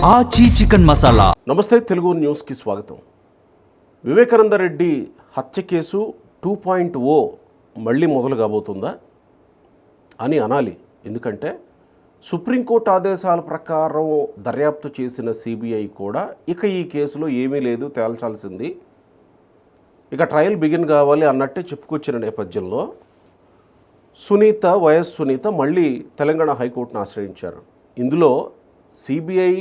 ఆచి చికెన్ మసాలా. నమస్తే, తెలుగు న్యూస్కి స్వాగతం. వివేకానంద రెడ్డి హత్య కేసు 2.0 మళ్ళీ మొదలు కాబోతుందా అని అనాలి. ఎందుకంటే సుప్రీంకోర్టు ఆదేశాల ప్రకారం దర్యాప్తు చేసిన సిబిఐ కూడా ఇక ఈ కేసులో ఏమీ లేదు, తేల్చాల్సింది, ఇక ట్రయల్ బిగిన్ కావాలి అన్నట్టే చెప్పుకొచ్చిన నేపథ్యంలో వైఎస్ సునీత మళ్ళీ తెలంగాణ హైకోర్టును ఆశ్రయించారు. ఇందులో సిబిఐ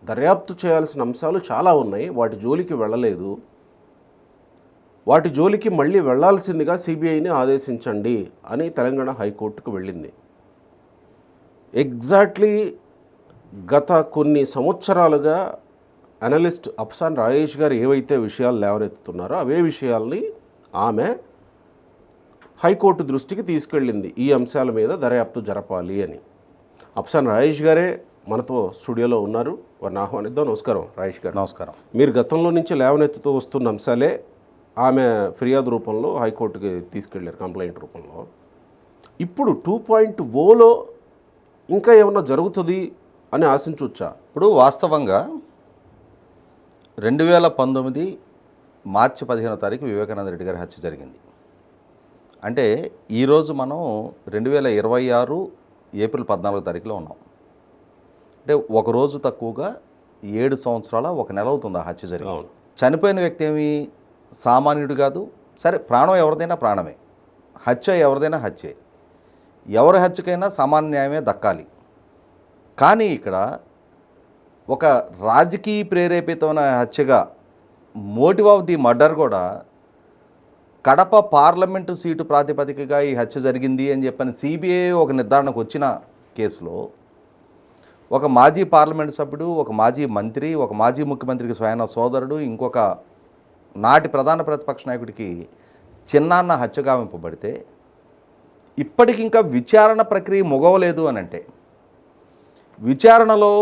దర్యాప్తు చేయాల్సిన అంశాలు చాలా ఉన్నాయి, వాటి జోలికి వెళ్ళలేదు. వాటి జోలికి మళ్ళీ వెళ్లాల్సిందిగా సిబిఐని ఆదేశించండి అని తెలంగాణ హైకోర్టుకు వెళ్ళింది. ఎగ్జాక్ట్లీ గత కొన్ని సంవత్సరాలుగా అనలిస్ట్ అఫ్సాన్ రాయేష్ గారు ఏవైతే విషయాలు లేవనెత్తుతున్నారో అవే విషయాల్ని ఆమె హైకోర్టు దృష్టికి తీసుకెళ్ళింది. ఈ అంశాల మీద దర్యాప్తు జరపాలి అని. అఫ్సాన్ రాయేష్ గారే మనతో స్టూడియోలో ఉన్నారు, వారిని ఆహ్వానిద్దాం. నమస్కారం రాయేష్ గారు. నమస్కారం. మీరు గతంలో నుంచి లేవనెత్తుతూ వస్తున్న అంశాలే ఆమె ఫిర్యాదు రూపంలో హైకోర్టుకి తీసుకెళ్ళారు, కంప్లైంట్ రూపంలో. ఇప్పుడు 2.0లో ఇంకా ఏమన్నా జరుగుతుంది అని ఆశించవచ్చా? ఇప్పుడు వాస్తవంగా 2019 మార్చి 15వ తారీఖు వివేకానంద రెడ్డి గారి హత్య జరిగింది. అంటే ఈరోజు మనం 2026 ఏప్రిల్ 14వ తారీఖులో ఉన్నాం. అంటే ఒకరోజు తక్కువగా 7 సంవత్సరాల 1 నెల అవుతుంది ఆ హత్య జరిగింది. చనిపోయిన వ్యక్తి ఏమి సామాన్యుడు కాదు. సరే, ప్రాణం ఎవరిదైనా ప్రాణమే, హత్య ఎవరిదైనా హత్యే, ఎవరి హత్యకైనా సామాన్య న్యాయమే దక్కాలి. కానీ ఇక్కడ ఒక రాజకీయ ప్రేరేపితమైన హత్యగా, మోటివ్ ఆఫ్ ది మర్డర్ కూడా కడప పార్లమెంటు సీటు ప్రాతిపదికగా ఈ హత్య జరిగింది అని చెప్పని సిబిఐ ఒక నిర్ధారణకు వచ్చిన కేసులో ఒక మాజీ పార్లమెంటు సభ్యుడు, ఒక మాజీ మంత్రి, ఒక మాజీ ముఖ్యమంత్రికి స్వయాన సోదరుడు, ఇంకొక నాటి ప్రధాన ప్రతిపక్ష నాయకుడికి చిన్నాన్న హత్య గావింపబడితే ఇప్పటికి ఇంకా విచారణ ప్రక్రియ ముగవలేదు అని అంటే, విచారణలో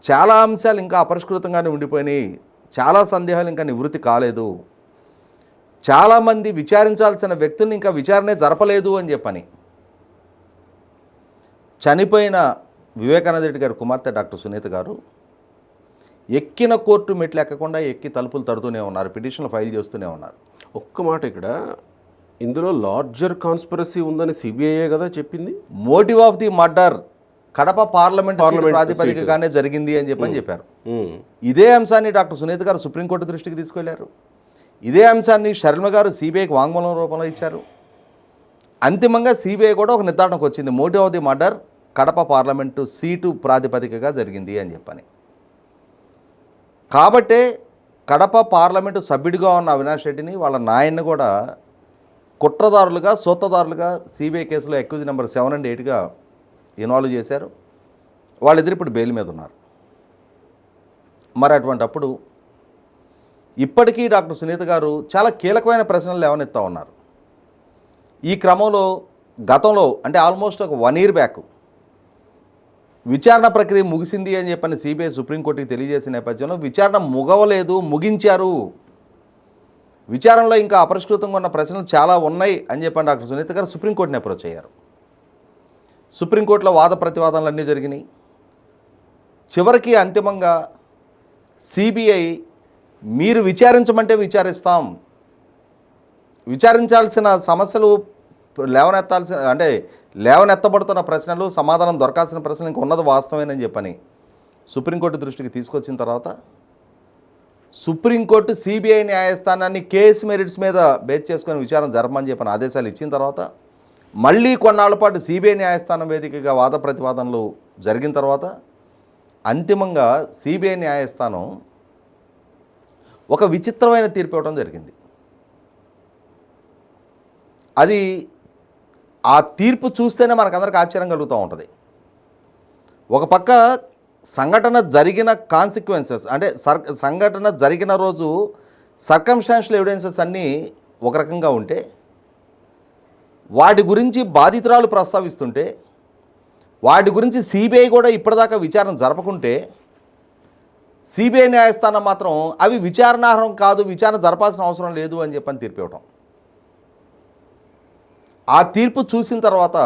చాలా అంశాలు ఇంకా అపరిష్కృతంగానే ఉండిపోయినాయి, చాలా సందేహాలు ఇంకా నివృత్తి కాలేదు, చాలామంది విచారించాల్సిన వ్యక్తుల్ని ఇంకా విచారణే జరపలేదు అని చెప్పని చనిపోయిన వివేకానంద రెడ్డి గారి కుమార్తె డాక్టర్ సునీత గారు ఎక్కిన కోర్టు మెట్లు ఎక్కకుండా ఎక్కి తలుపులు తడుతూనే ఉన్నారు, పిటిషన్లు ఫైల్ చేస్తూనే ఉన్నారు. ఒక్క మాట, ఇక్కడ ఇందులో లార్జర్ కాన్స్పిరసీ ఉందని సిబిఐయే కదా చెప్పింది. Motive of the murder Kadapa parliament ప్రాతిపదికగానే జరిగింది అని చెప్పారు. ఇదే అంశాన్ని డాక్టర్ సునీత గారు సుప్రీంకోర్టు దృష్టికి తీసుకెళ్లారు. ఇదే అంశాన్ని శర్మ గారు సిబిఐకి వాంగ్మూలం రూపంలో ఇచ్చారు. అంతిమంగా సిబిఐ కూడా ఒక నిర్ధారణకు వచ్చింది, motive of the murder Kadapa parliament seat ప్రాతిపదికగా జరిగింది అని చెప్పని. కాబట్టే కడప పార్లమెంటు సభ్యుడిగా ఉన్న అవినాష్ రెడ్డిని, వాళ్ళ నాయన్ని కూడా కుట్రదారులుగా, సూత్రధారులుగా సిబిఐ కేసులో అక్యూజ్ నెంబర్ 7 and 8గా ఇన్వాల్వ్ చేశారు. వాళ్ళిద్దరు ఇప్పుడు బెయిల్ మీద ఉన్నారు. మరి అటువంటప్పుడు ఇప్పటికీ డాక్టర్ సునీత గారు చాలా కీలకమైన ప్రశ్నలు లేవనెత్తా ఉన్నారు. ఈ క్రమంలో గతంలో అంటే ఆల్మోస్ట్ ఒక 1 year బ్యాక్ విచారణ ప్రక్రియ ముగిసింది అని చెప్పని సిబిఐ సుప్రీంకోర్టుకి తెలియజేసిన నేపథ్యంలో విచారణ ముగవలేదు, ముగించారు, విచారణలో ఇంకా అపరిష్కృతంగా ఉన్న ప్రశ్నలు చాలా ఉన్నాయి అని చెప్పని డాక్టర్ సునీత గారు సుప్రీంకోర్టుని అప్రోచ్ అయ్యారు. సుప్రీంకోర్టులో వాద ప్రతివాదనలు అన్నీ జరిగినాయి. చివరికి అంతిమంగా సిబిఐ మీరు విచారించమంటే విచారిస్తాం, విచారించాల్సిన సమస్యలు లేవనెత్తబడుతున్న ప్రశ్నలు, సమాధానం దొరకాల్సిన ప్రశ్నలు ఇంకా ఉన్నది వాస్తవేనని చెప్పని సుప్రీంకోర్టు దృష్టికి తీసుకొచ్చిన తర్వాత సుప్రీంకోర్టు సిబిఐ న్యాయస్థానాన్ని కేసు మెరిట్స్ మీద బేస్ చేసుకొని విచారణ జరపమని చెప్పని ఆదేశాలు ఇచ్చిన తర్వాత మళ్ళీ కొన్నాళ్ల పాటు సిబిఐ న్యాయస్థానం వేదికగా వాద ప్రతివాదనలు జరిగిన తర్వాత అంతిమంగా సిబిఐ న్యాయస్థానం ఒక విచిత్రమైన తీర్పు ఇవ్వడం జరిగింది. అది ఆ తీర్పు చూస్తేనే మనకందరికి ఆశ్చర్యం కలుగుతూ ఉంటుంది. ఒక పక్క సంఘటన జరిగిన కాన్సిక్వెన్సెస్ అంటే సంఘటన జరిగిన రోజు సర్కమ్స్టాన్షియల్ ఎవిడెన్సెస్ అన్నీ ఒక రకంగా ఉంటే, వాటి గురించి బాధితురాలు ప్రస్తావిస్తుంటే, వాటి గురించి సిబిఐ కూడా ఇప్పటిదాకా విచారణ జరపకుంటే, సిబిఐ న్యాయస్థానం మాత్రం అవి విచారణార్హం కాదు, విచారణ జరపాల్సిన అవసరం లేదు అని చెప్పని తీర్పు ఇవ్వటం. ఆ తీర్పు చూసిన తర్వాత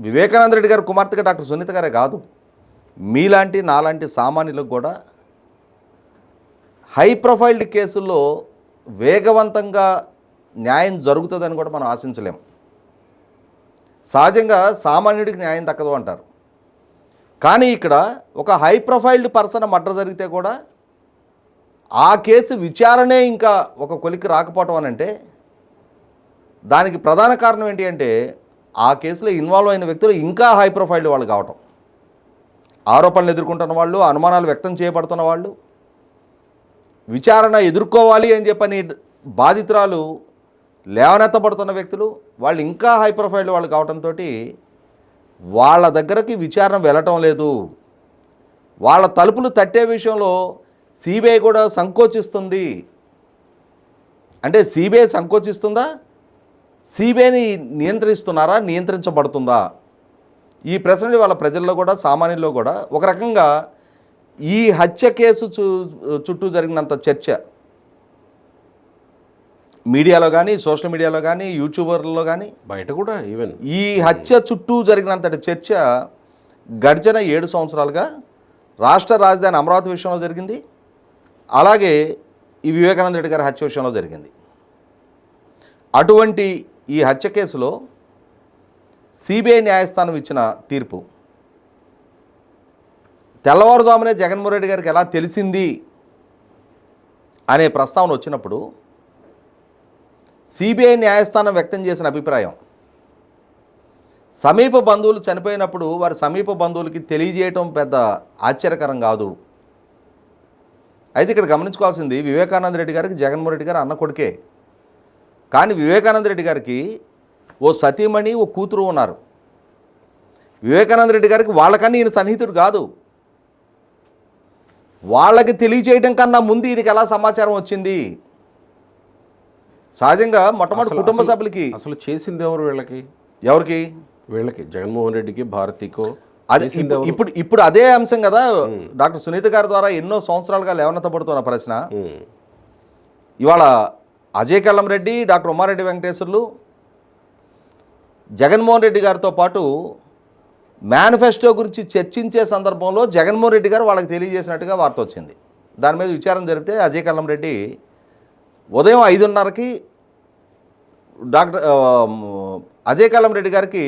వివేకానంద రెడ్డి గారి కుమార్తెగా డాక్టర్ సునీత గారే కాదు, మీలాంటి నాలాంటి సామాన్యులకు కూడా హై ప్రొఫైల్డ్ కేసుల్లో వేగవంతంగా న్యాయం జరుగుతుందని కూడా మనం ఆశించలేం. సహజంగా సామాన్యుడికి న్యాయం దక్కదు అంటారు. కానీ ఇక్కడ ఒక హై ప్రొఫైల్డ్ పర్సన్ మర్డర్ జరిగితే కూడా ఆ కేసు విచారణే ఇంకా ఒక కొలికి రాకపోవటం అని అంటే దానికి ప్రధాన కారణం ఏంటి అంటే ఆ కేసులో ఇన్వాల్వ్ అయిన వ్యక్తులు ఇంకా హై ప్రొఫైల్డ్ వాళ్ళు కావటం, ఆరోపణలు ఎదుర్కొంటున్న వాళ్ళు, అనుమానాలు వ్యక్తం చేయబడుతున్న వాళ్ళు, విచారణ ఎదుర్కోవాలి అని చెప్పని బాధితురాలు లేవనెత్తబడుతున్న వ్యక్తులు, వాళ్ళు ఇంకా హై ప్రొఫైల్డ్ వాళ్ళు కావడంతో వాళ్ళ దగ్గరకి విచారణ వెళ్ళటం లేదు. వాళ్ళ తలుపులు తట్టే విషయంలో సిబిఐ కూడా సంకోచిస్తుంది. అంటే సిబిఐ సంకోచిస్తుందా, సిబిఐని నియంత్రిస్తున్నారా, నియంత్రించబడుతుందా? ఈ ప్రశ్నలు వాళ్ళ ప్రజల్లో కూడా సామాన్యుల్లో కూడా ఒక రకంగా ఈ హత్య కేసు చుట్టూ జరిగినంత చర్చ మీడియాలో కానీ, సోషల్ మీడియాలో కానీ, యూట్యూబర్లలో కానీ, బయట కూడా ఈవెన్ ఈ హత్య చుట్టూ జరిగినంతటి చర్చ గడిచిన 7 సంవత్సరాలుగా రాష్ట్ర రాజధాని అమరావతి విషయంలో జరిగింది, అలాగే ఈ వివేకానంద రెడ్డి గారి హత్య విషయంలో జరిగింది. అటువంటి ఈ హత్య కేసులో సిబిఐ న్యాయస్థానం ఇచ్చిన తీర్పు తెల్లవారుజామునే జగన్మోహన్ రెడ్డి గారికి ఎలా తెలిసింది అనే ప్రస్తావన వచ్చినప్పుడు సిబిఐ న్యాయస్థానం వ్యక్తం చేసిన అభిప్రాయం, సమీప బంధువులు చనిపోయినప్పుడు వారి సమీప బంధువులకి తెలియజేయటం పెద్ద ఆశ్చర్యకరం కాదు. అయితే ఇక్కడ గమనించుకోవాల్సింది, వివేకానంద రెడ్డి గారికి జగన్మోహన్ రెడ్డి గారు అన్న కొడుకే. కానీ వివేకానంద రెడ్డి గారికి ఓ సతీమణి, ఓ కూతురు ఉన్నారు. వివేకానంద రెడ్డి గారికి వాళ్ళకన్నా ఈయన సన్నిహితుడు కాదు. వాళ్ళకి తెలియజేయడం కన్నా ముందు ఈయనకి ఎలా సమాచారం వచ్చింది? సహజంగా మొట్టమొదటి కుటుంబ సభ్యులకి అసలు చేసింది ఎవరు? ఎవరికి? వీళ్ళకి జగన్మోహన్ రెడ్డికి, భారతికో. అది ఇప్పుడు అదే అంశం కదా డాక్టర్ సునీత గారి ద్వారా ఎన్నో సంవత్సరాలుగా లేవనెత్తబడుతున్న ప్రశ్న. ఇవాళ అజయ్ కల్లం రెడ్డి, డాక్టర్ ఉమారెడ్డి వెంకటేశ్వర్లు జగన్మోహన్ రెడ్డి గారితో పాటు మేనిఫెస్టో గురించి చర్చించే సందర్భంలో జగన్మోహన్ రెడ్డి గారు వాళ్ళకి తెలియజేసినట్టుగా వార్త వచ్చింది. దాని మీద విచారణ జరిపితే అజయ్ కల్లం రెడ్డి ఉదయం 5:30కి అజయ్ కల్లం రెడ్డి గారికి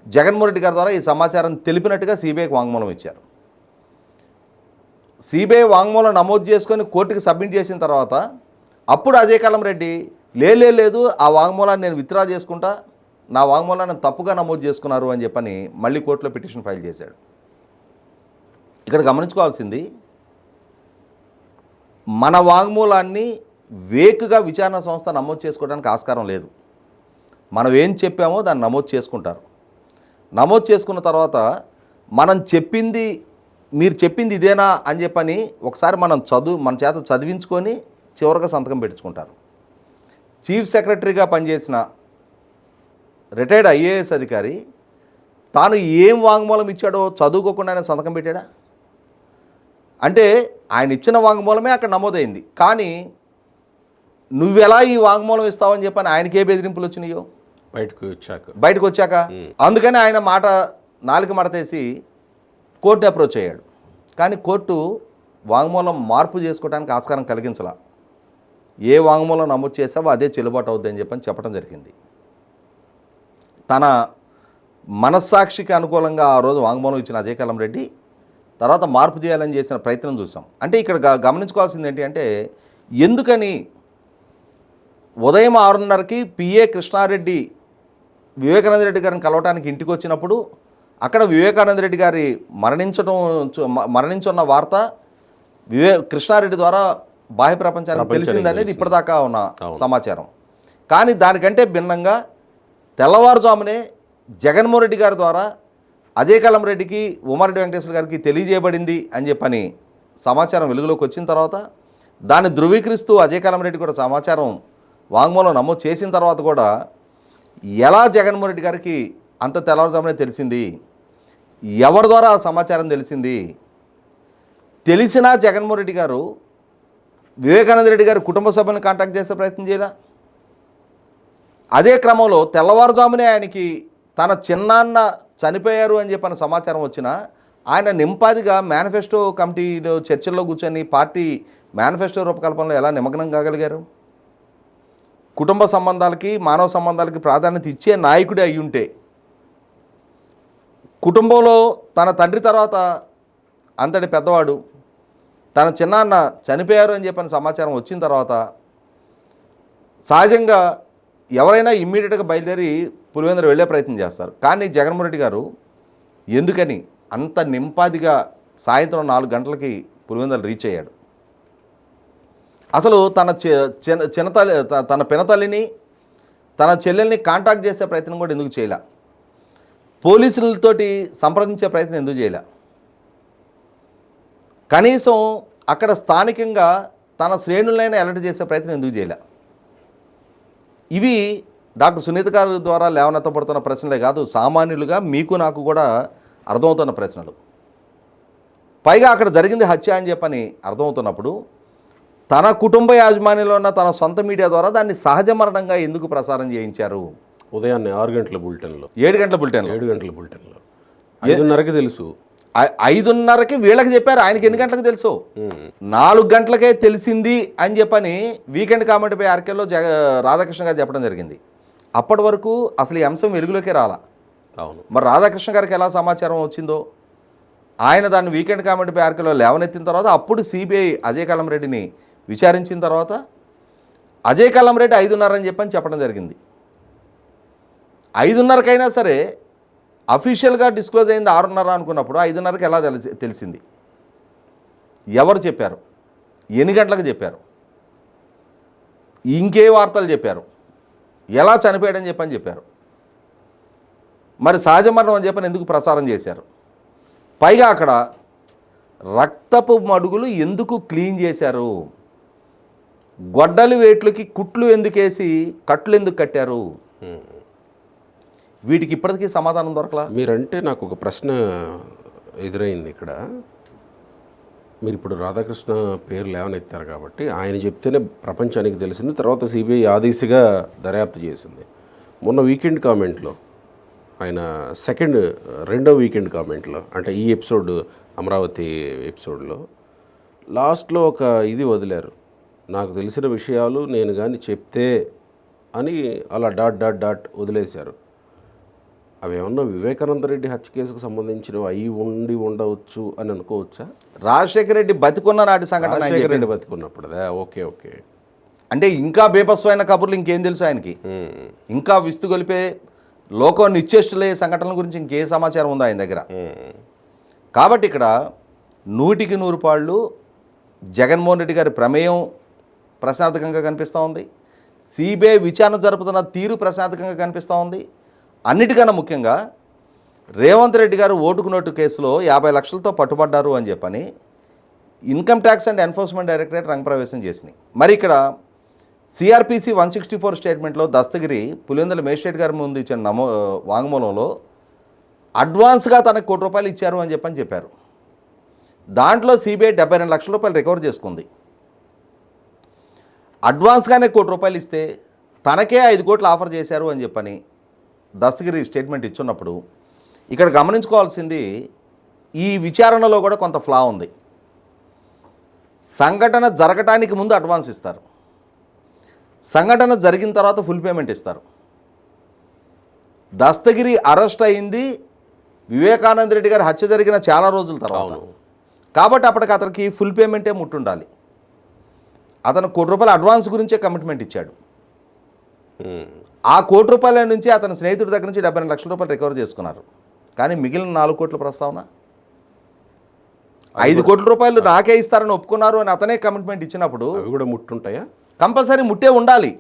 జగన్మోహన్ రెడ్డి గారి ద్వారా ఈ సమాచారం తెలిపినట్టుగా సిబిఐకి వాంగ్మూలం ఇచ్చారు. సిబిఐ వాంగ్మూలం నమోదు చేసుకొని కోర్టుకి సబ్మిట్ చేసిన తర్వాత అప్పుడు అజయ్ కల్లం రెడ్డి లేదు ఆ వాంగ్మూలాన్ని నేను విత్డ్రా చేసుకుంటా, నా వాంగ్మూలాన్ని తప్పుగా నమోదు చేసుకున్నారు అని చెప్పని మళ్ళీ కోర్టులో పిటిషన్ ఫైల్ చేశాడు. ఇక్కడ గమనించుకోవాల్సింది, మన వాంగ్మూలాన్ని వేకుగా విచారణ సంస్థ నమోదు చేసుకోవడానికి ఆస్కారం లేదు. మనం ఏం చెప్పామో దాన్ని నమోదు చేసుకుంటారు. నమోదు చేసుకున్న తర్వాత మీరు చెప్పింది ఇదేనా అని చెప్పని ఒకసారి మన చేత చదివించుకొని చివరిగా సంతకం పెట్టించుకుంటారు. చీఫ్ సెక్రటరీగా పనిచేసిన రిటైర్డ్ ఐఏఎస్ అధికారి తాను ఏం వాంగ్మూలం ఇచ్చాడో చదువుకోకుండా ఆయన సంతకం పెట్టాడా? అంటే ఆయన ఇచ్చిన వాంగ్మూలమే అక్కడ నమోదైంది. కానీ నువ్వెలా ఈ వాంగ్మూలం ఇస్తావని చెప్పని ఆయనకే బెదిరింపులు వచ్చినాయో బయటకు వచ్చాక అందుకని ఆయన నాలుక మడతేసి కోర్టు అప్రోచ్ అయ్యాడు. కానీ కోర్టు వాంగ్మూలం మార్పు చేసుకోవడానికి ఆస్కారం కలిగించాల. ఏ వాంగ్మూలం నమోదు చేసావో అదే చెల్లుబాటు అవుద్ది అని చెప్పడం జరిగింది. తన మనస్సాక్షికి అనుకూలంగా ఆ రోజు వాంగ్మూలం ఇచ్చిన అజయ్ కల్లం రెడ్డి తర్వాత మార్పు చేయాలని చేసిన ప్రయత్నం చూసాం. అంటే ఇక్కడ గమనించుకోవాల్సింది ఏంటి అంటే, ఎందుకని ఉదయం 6:30కి పిఏ కృష్ణారెడ్డి వివేకానంద రెడ్డి గారిని కలవటానికి ఇంటికి వచ్చినప్పుడు అక్కడ వివేకానంద రెడ్డి గారి మరణించున్న వార్త కృష్ణారెడ్డి ద్వారా బాహ్య ప్రపంచానికి తెలిసిందనేది ఇప్పటిదాకా ఉన్న సమాచారం. కానీ దానికంటే భిన్నంగా తెల్లవారుజామునే జగన్మోహన్ రెడ్డి గారి ద్వారా అజయ్ కల్లం రెడ్డికి, ఉమారెడ్డి వెంకటేశ్వర గారికి తెలియజేయబడింది అని చెప్పని సమాచారం వెలుగులోకి వచ్చిన తర్వాత దాన్ని ధృవీకరిస్తూ అజయ్ కల్లం రెడ్డి కూడా సమాచారం వాంగ్మూలం నమోదు చేసిన తర్వాత కూడా ఎలా జగన్మోహన్ రెడ్డి గారికి అంత తెల్లవారుజామునే తెలిసింది, ఎవరి ద్వారా ఆ సమాచారం తెలిసింది, తెలిసినా జగన్మోహన్ రెడ్డి గారు వివేకానంద రెడ్డి గారి కుటుంబ సభ్యులను కాంటాక్ట్ చేసే ప్రయత్నం చేయాల. అదే క్రమంలో తెల్లవారుజామునే ఆయనకి తన చిన్నాన్న చనిపోయారు అని చెప్పిన సమాచారం వచ్చినా ఆయన నింపాదిగా మేనిఫెస్టో కమిటీలో చర్చల్లో కూర్చొని పార్టీ మేనిఫెస్టో రూపకల్పనలో ఎలా నిమగ్నం కాగలిగారు? కుటుంబ సంబంధాలకి మానవ సంబంధాలకి ప్రాధాన్యత ఇచ్చే నాయకుడే అయి ఉంటే, కుటుంబంలో తన తండ్రి తర్వాత అంతటి పెద్దవాడు తన చిన్నాన్న చనిపోయారు అని చెప్పిన సమాచారం వచ్చిన తర్వాత సహజంగా ఎవరైనా ఇమ్మీడియట్గా బయలుదేరి పులివెందులు వెళ్ళే ప్రయత్నం చేస్తారు. కానీ జగన్మోహన్ రెడ్డి గారు ఎందుకని అంత నింపాదిగా సాయంత్రం 4 గంటలకి పులివెందులు రీచ్ అయ్యాడు? అసలు తన చిన్నతల్లి తన పినతల్లిని తన చెల్లెల్ని కాంటాక్ట్ చేసే ప్రయత్నం కూడా ఎందుకు చేయలే? పోలీసులతోటి సంప్రదించే ప్రయత్నం ఎందుకు చేయలే? కనీసం అక్కడ స్థానికంగా తన శ్రేణులైనా అలర్ట్ చేసే ప్రయత్నం ఎందుకు చేయలే? ఇవి డాక్టర్ సునీత గారి ద్వారా లేవనెత్తబడుతున్న ప్రశ్నలే కాదు, సామాన్యులుగా మీకు నాకు కూడా అర్థమవుతున్న ప్రశ్నలు. పైగా అక్కడ జరిగింది హత్య అని చెప్పని అర్థమవుతున్నప్పుడు తన కుటుంబ యాజమాన్యంలో ఉన్న తన సొంత మీడియా ద్వారా దాన్ని సహజ మరణంగా ఎందుకు ప్రసారం చేయించారు? ఉదయాన్నే 6 గంటల బులెటిన్లో, 7 గంటల బులెటిన్లో, 7 గంటల బులెటిన్లో 5:30కి తెలుసు. 5:30కి వీళ్ళకి చెప్పారు. ఆయనకి ఎన్ని గంటలకు తెలుసు? 4 గంటలకే తెలిసింది అని చెప్పని వీకెండ్ కామెంట్పై ఆర్కేలో రాధాకృష్ణ గారు చెప్పడం జరిగింది. అప్పటి వరకు అసలు ఈ అంశం వెలుగులోకే రాలా. అవును. మరి రాధాకృష్ణ గారికి ఎలా సమాచారం వచ్చిందో, ఆయన దాన్ని వీకెండ్ కామెంట్పై ఆర్కేలో లేవనెత్తిన తర్వాత అప్పుడు సిబిఐ అజయ్ కల్లం రెడ్డిని విచారించిన తర్వాత అజయ్ కల్లం రెడ్డి 5:30 అని చెప్పడం జరిగింది. 5:30కైనా సరే అఫీషియల్గా డిస్క్లోజ్ అయింది 6:30 అనుకున్నప్పుడు 5:30కి ఎలా తెలిసింది? ఎవరు చెప్పారు? ఎన్ని గంటలకు చెప్పారు? ఇంకే వార్తలు చెప్పారు? ఎలా చనిపోయాడని చెప్పారు? మరి సహజ మరణం అని చెప్పని ఎందుకు ప్రసారం చేశారు? పైగా అక్కడ రక్తపు మడుగులు ఎందుకు క్లీన్ చేశారు? గొడ్డలి వేట్లకి కుట్లు ఎందుకు వేసి కట్లు ఎందుకు కట్టారు? వీటికి ఇప్పటికీ సమాధానం దొరకలా. మీరంటే నాకు ఒక ప్రశ్న ఎదురైంది ఇక్కడ. మీరు ఇప్పుడు రాధాకృష్ణ పేరు లేవనెత్తారు కాబట్టి ఆయన చెప్తేనే ప్రపంచానికి తెలిసింది. తర్వాత సిబిఐ ఆదేశిగా దర్యాప్తు చేసింది. మొన్న వీకెండ్ కామెంట్లో ఆయన రెండో వీకెండ్ కామెంట్లో, అంటే ఈ ఎపిసోడ్ అమరావతి ఎపిసోడ్లో లాస్ట్లో ఒక ఇది వదిలారు, నాకు తెలిసిన విషయాలు నేను కానీ చెప్తే అని అలా డాట్ వదిలేశారు. అవి ఏమన్నా వివేకానంద రెడ్డి హత్య కేసుకు సంబంధించినవి అయి ఉండవచ్చు అని అనుకోవచ్చా? రాజశేఖర రెడ్డి బతికున్న నాటి సంఘటన. రాజశేఖర రెడ్డి బతికున్నప్పుడుదా? ఓకే. అంటే ఇంకా బేపస్వైన కబుర్లు ఇంకేం తెలుసు ఆయనకి? ఇంకా విస్తు గొలిపే లోకం నిశ్చేష్టులే సంఘటనల గురించి ఇంకే సమాచారం ఉందా ఆయన దగ్గర? కాబట్టి ఇక్కడ 100కి 100 పాళ్ళు జగన్మోహన్ రెడ్డి గారి ప్రమేయం ప్రశ్నార్థకంగా కనిపిస్తూ ఉంది. సిబిఐ విచారణ జరుపుతున్న తీరు ప్రశ్నార్థకంగా కనిపిస్తూ ఉంది. అన్నిటికన్నా ముఖ్యంగా రేవంత్ రెడ్డి గారు ఓటుకు నోటు కేసులో 50 లక్షలతో పట్టుబడ్డారు అని చెప్పని income tax and enforcement directorate రంగప్రవేశం చేసినాయి. మరి ఇక్కడ సిఆర్పిసి 164 స్టేట్మెంట్లో దస్తగిరి పులివెందుల మేజిస్ట్రేట్ గారి ముందు ఇచ్చిన వాంగ్మూలంలో అడ్వాన్స్గా తనకు ₹1 ఇచ్చారు అని చెప్పారు. దాంట్లో సిబిఐ 72 లక్షల రూపాయలు రికవర్ చేసుకుంది. అడ్వాన్స్గానే ₹1 ఇస్తే తనకే 5 కోట్లు ఆఫర్ చేశారు అని చెప్పని దస్తగిరి స్టేట్మెంట్ ఇచ్చున్నప్పుడు ఇక్కడ గమనించుకోవాల్సింది ఈ విచారణలో కూడా కొంత ఫ్లా ఉంది. సంఘటన జరగటానికి ముందు అడ్వాన్స్ ఇస్తారు, సంఘటన జరిగిన తర్వాత ఫుల్ పేమెంట్ ఇస్తారు. దస్తగిరి అరెస్ట్ అయింది వివేకానంద రెడ్డి గారి హత్య జరిగిన చాలా రోజుల తర్వాత కాబట్టి అప్పటికి అతనికి ఫుల్ పేమెంటే ముట్టుండాలి. అతను ₹1 అడ్వాన్స్ గురించే కమిట్మెంట్ ఇచ్చాడు. ఆ ₹1 నుంచి అతని స్నేహితుడి దగ్గర నుంచి 72 లక్షల రికవర్ చేసుకున్నారు. కానీ మిగిలిన 4 కోట్ల ప్రస్తావన, 5 కోట్ల రూపాయలు నాకే ఇస్తారని ఒప్పుకున్నారు అని అతనే కమిట్మెంట్ ఇచ్చినప్పుడు అవి కూడా ముట్టుంటాయా? కంపల్సరీ ముట్టే ఉండాలి.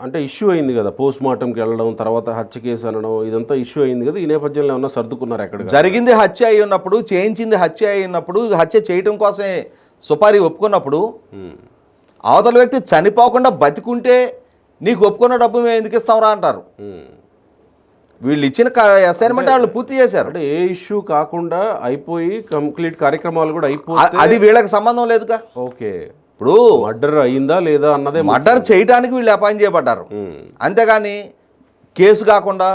అంటే ఇష్యూ అయింది కదా, పోస్ట్ మార్టంకి వెళ్ళడం, తర్వాత హత్య కేసు అనడం, ఇదంతా ఇష్యూ అయింది కదా. ఈ నేపథ్యంలో ఏమన్నా సర్దుకున్నారు? ఎక్కడ జరిగింది హత్య అయి ఉన్నప్పుడు, చేయించింది హత్య అయి ఉన్నప్పుడు, హత్య చేయడం కోసమే సుపారీ ఒప్పుకున్నప్పుడు అవతల వ్యక్తి చనిపోకుండా బతికుంటే నీకు ఒప్పుకున్న డబ్బు మేము ఎందుకు ఇస్తాంరా అంటారు. వీళ్ళు ఇచ్చిన అసైన్మెంట్ వాళ్ళు పూర్తి చేశారు. అంటే ఏ ఇష్యూ కాకుండా అయిపోయి కంప్లీట్ కార్యక్రమాలు కూడా అయిపోయి అది వీళ్ళకి సంబంధం లేదుగా. ఓకే, ఇప్పుడు మర్డర్ అయిందా లేదా అన్నదే. మర్డర్ చేయడానికి వీళ్ళు అపాయింట్ చేయబడ్డారు, అంతేగాని కేసు కాకుండా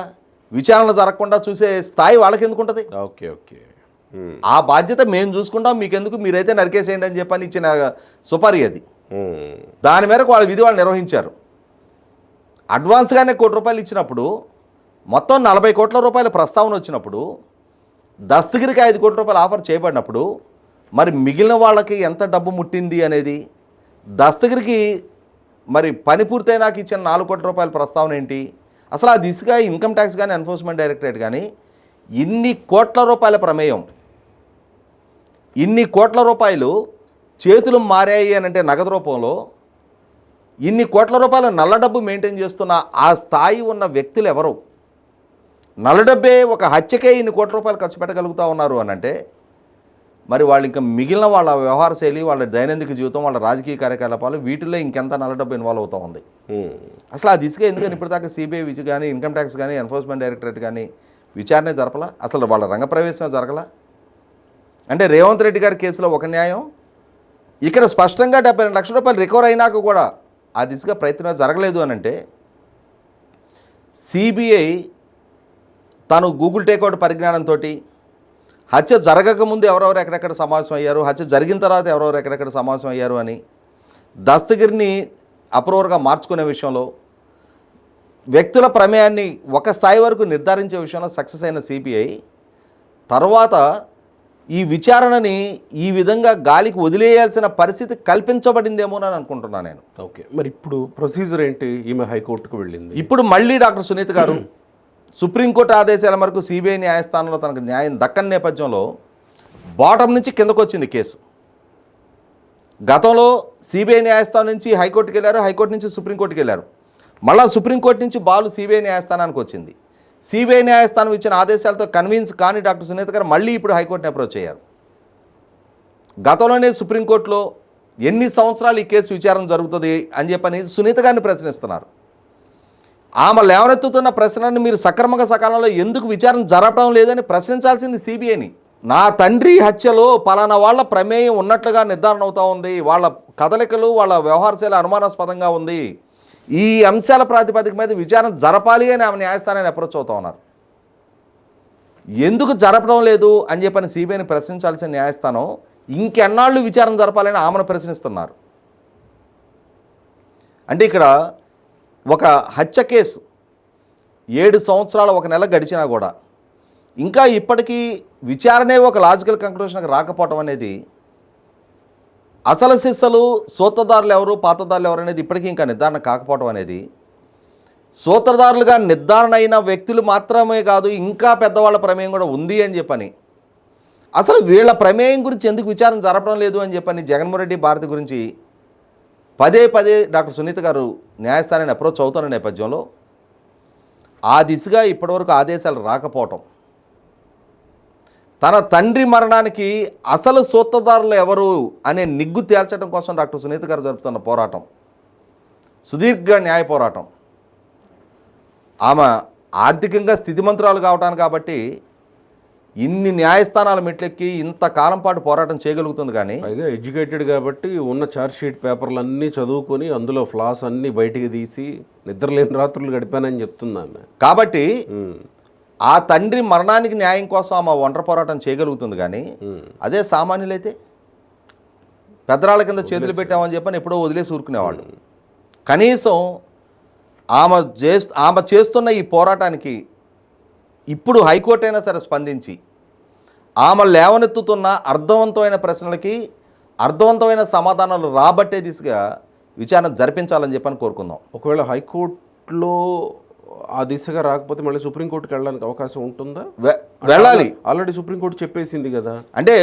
విచారణ జరగకుండా చూసే స్థాయి వాళ్ళకి ఎందుకు ఉంటుంది? Okay okay. ఆ బాధ్యత మేము చూసుకుంటాం, మీకెందుకు, మీరైతే నరికేసేయండి అని చెప్పని ఇచ్చిన సుపారీ అది. దాని మేరకు వాళ్ళ విధి వాళ్ళు నిర్వహించారు. అడ్వాన్స్గానే ₹1 ఇచ్చినప్పుడు మొత్తం 40 కోట్ల రూపాయల ప్రస్తావన వచ్చినప్పుడు దస్తగిరికి ₹5 కోట్ల ఆఫర్ చేయబడినప్పుడు మరి మిగిలిన వాళ్ళకి ఎంత డబ్బు ముట్టింది అనేది, దస్తగిరికి మరి పని పూర్తయినాక ఇచ్చిన ₹4 కోట్ల ప్రస్తావన ఏంటి, అసలు ఆ దిశగా ఇన్కమ్ ట్యాక్స్ కానీ ఎన్ఫోర్స్మెంట్ డైరెక్టరేట్ కానీ ఇన్ని కోట్ల రూపాయల ప్రమేయం, ఇన్ని కోట్ల రూపాయలు చేతులు మారాయి అని అంటే నగదు రూపంలో ఇన్ని కోట్ల రూపాయల నల్ల డబ్బు మెయింటైన్ చేస్తున్న ఆ స్థాయి ఉన్న వ్యక్తులు ఎవరు? నల్ల డబ్బే ఒక హత్యకే ఇన్ని కోట్ల రూపాయలు ఖర్చు పెట్టగలుగుతూ ఉన్నారు అని అంటే మరి వాళ్ళు ఇంకా మిగిలిన వాళ్ళ వ్యవహార శైలి, వాళ్ళ దైనందిక జీవితం, వాళ్ళ రాజకీయ కార్యకలాపాలు వీటిల్లో ఇంకెంత నల్ల డబ్బు ఇన్వాల్వ్ అవుతూ ఉంది. అసలు ఆ దిశగా ఎందుకని ఇప్పటిదాకా సిబిఐ విచ్ కానీ ఇన్కమ్ ట్యాక్స్ కానీ ఎన్ఫోర్స్మెంట్ డైరెక్టరేట్ కానీ విచారణ జరపలా? అసలు వాళ్ళ రంగప్రవేశం జరగలా? అంటే రేవంత్ రెడ్డి గారి కేసులో ఒక న్యాయం, ఇక్కడ స్పష్టంగా ₹72 లక్షల రికవర్ అయినాక కూడా ఆ దిశగా ప్రయత్నం జరగలేదు అని అంటే సిబిఐ తను గూగుల్ టేక్అవుట్ పరిజ్ఞానంతో హత్య జరగకముందు ఎవరెవరు ఎక్కడెక్కడ సమావేశం అయ్యారు, హత్య జరిగిన తర్వాత ఎవరెవరు ఎక్కడెక్కడ సమావేశం అయ్యారు అని దస్తగిరిని అప్రూవర్గా మార్చుకునే విషయంలో, వ్యక్తుల ప్రమేయాన్ని ఒక స్థాయి వరకు నిర్ధారించే విషయంలో సక్సెస్ అయిన సిబిఐ తర్వాత ఈ విచారణని ఈ విధంగా గాలికి వదిలేయాల్సిన పరిస్థితి కల్పించబడిందేమోనని అనుకుంటున్నాను నేను. ఓకే, మరి ఇప్పుడు ప్రొసీజర్ ఏంటి? ఈమె హైకోర్టుకు వెళ్ళింది, ఇప్పుడు మళ్ళీ డాక్టర్ సునీత గారు సుప్రీంకోర్టు ఆదేశాల మేరకు సిబిఐ న్యాయస్థానంలో తనకు న్యాయం దక్కని నేపథ్యంలో బాటం నుంచి కిందకు వచ్చింది కేసు. గతంలో సిబిఐ న్యాయస్థానం నుంచి హైకోర్టుకి వెళ్ళారు, హైకోర్టు నుంచి సుప్రీంకోర్టుకి వెళ్ళారు, మళ్ళీ సుప్రీంకోర్టు నుంచి బాలు సిబిఐ న్యాయస్థానానికి వచ్చింది. సిబిఐ న్యాయస్థానం ఇచ్చిన ఆదేశాలతో కన్విన్స్ కానీ డాక్టర్ సునీత గారు మళ్ళీ ఇప్పుడు హైకోర్టుని అప్రోచ్ అయ్యారు. గతంలోనే సుప్రీంకోర్టులో ఎన్ని సంవత్సరాలు ఈ కేసు విచారణ జరుగుతుంది అని చెప్పని సునీత గారిని ప్రశ్నిస్తున్నారు. ఆమె లేవనెత్తుతున్న ప్రశ్నను మీరు సకాలంలో ఎందుకు విచారణ జరపడం లేదని ప్రశ్నించాల్సింది సిబిఐని. నా తండ్రి హత్యలో పలానా వాళ్ళ ప్రమేయం ఉన్నట్లుగా నిర్ధారణ అవుతూ ఉంది, వాళ్ళ కదలికలు, వాళ్ళ వ్యవహారశైలి అనుమానాస్పదంగా ఉంది, ఈ అంశాల ప్రాతిపదిక మీద విచారణ జరపాలి అని ఆమె న్యాయస్థానాన్ని అప్రోచ్ అవుతూ ఉన్నారు. ఎందుకు జరపడం లేదు అని చెప్పని సిబిఐని ప్రశ్నించాల్సిన న్యాయస్థానం ఇంకెన్నాళ్ళు విచారణ జరపాలని ఆమెను ప్రశ్నిస్తున్నారు. అంటే ఇక్కడ ఒక హత్య కేసు 7 సంవత్సరాల 1 నెల గడిచినా కూడా ఇంకా ఇప్పటికీ విచారణే ఒక లాజికల్ కంక్లూషన్కి రాకపోవటం అనేది, అసలు సిస్సలు సూత్రధారులు ఎవరు, పాత్రధారులు ఎవరు అనేది ఇప్పటికీ ఇంకా నిర్ధారణ కాకపోవడం అనేది, సూత్రధారులుగా నిర్ధారణ అయిన వ్యక్తులు మాత్రమే కాదు ఇంకా పెద్దవాళ్ళ ప్రమేయం కూడా ఉంది అని చెప్పని, అసలు వీళ్ళ ప్రమేయం గురించి ఎందుకు విచారణ జరపడం లేదు అని చెప్పని జగన్మోహన్ రెడ్డి భారతి గురించి పదే డాక్టర్ సునీత గారు న్యాయస్థానాన్ని అప్రోచ్ అవుతున్న నేపథ్యంలో ఆ దిశగా ఇప్పటివరకు ఆదేశాలు రాకపోవటం, తన తండ్రి మరణానికి అసలు సూత్రధారులు ఎవరు అనే నిగ్గు తేల్చడం కోసం డాక్టర్ సునీత గారు జరుపుతున్న పోరాటం, సుదీర్ఘ న్యాయ పోరాటం, ఆమె ఆర్థికంగా స్థితిమంతురాలు కావటానికి కాబట్టి ఇన్ని న్యాయస్థానాల మెట్లెక్కి ఇంతకాలం పాటు పోరాటం చేయగలుగుతుంది. కానీ పైగా ఎడ్యుకేటెడ్ కాబట్టి ఉన్న ఛార్జ్షీట్ పేపర్లు అన్నీ చదువుకొని అందులో ఫ్లాస్ అన్నీ బయటికి తీసి నిద్రలేని రాత్రులు గడిపానని చెప్తున్నాను. కాబట్టి ఆ తండ్రి మరణానికి న్యాయం కోసం ఆమె ఒంటరి పోరాటం చేయగలుగుతుంది. కానీ అదే సామాన్యులైతే పెద్దరాళ్ళ కింద చేతులు పెట్టామని చెప్పని ఎప్పుడో వదిలేసి ఊరుకునేవాళ్ళు. కనీసం ఆమె చేస్తున్న ఈ పోరాటానికి ఇప్పుడు హైకోర్టు అయినా సరే స్పందించి ఆమె లేవనెత్తుతున్న అర్థవంతమైన ప్రశ్నలకి అర్థవంతమైన సమాధానాలు రాబట్టే దిశగా విచారణ జరిపించాలని చెప్పని కోరుకుందాం. ఒకవేళ హైకోర్టులో ఆ దిశగా రాకపోతే మళ్ళీ సుప్రీంకోర్టుకి వెళ్ళడానికి అవకాశం ఉంటుందా? వెళ్ళాలి. ఆల్రెడీ సుప్రీంకోర్టు చెప్పేసింది కదా. అంటే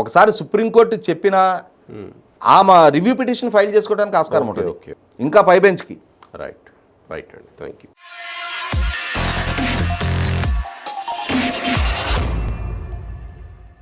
ఒకసారి సుప్రీంకోర్టు చెప్పినా ఆమె రివ్యూ పిటిషన్ ఫైల్ చేసుకోవడానికి ఆస్కారం ఉంటుంది ఇంకా పై బెంచ్కి. రైట్ అండి, థ్యాంక్ యూ.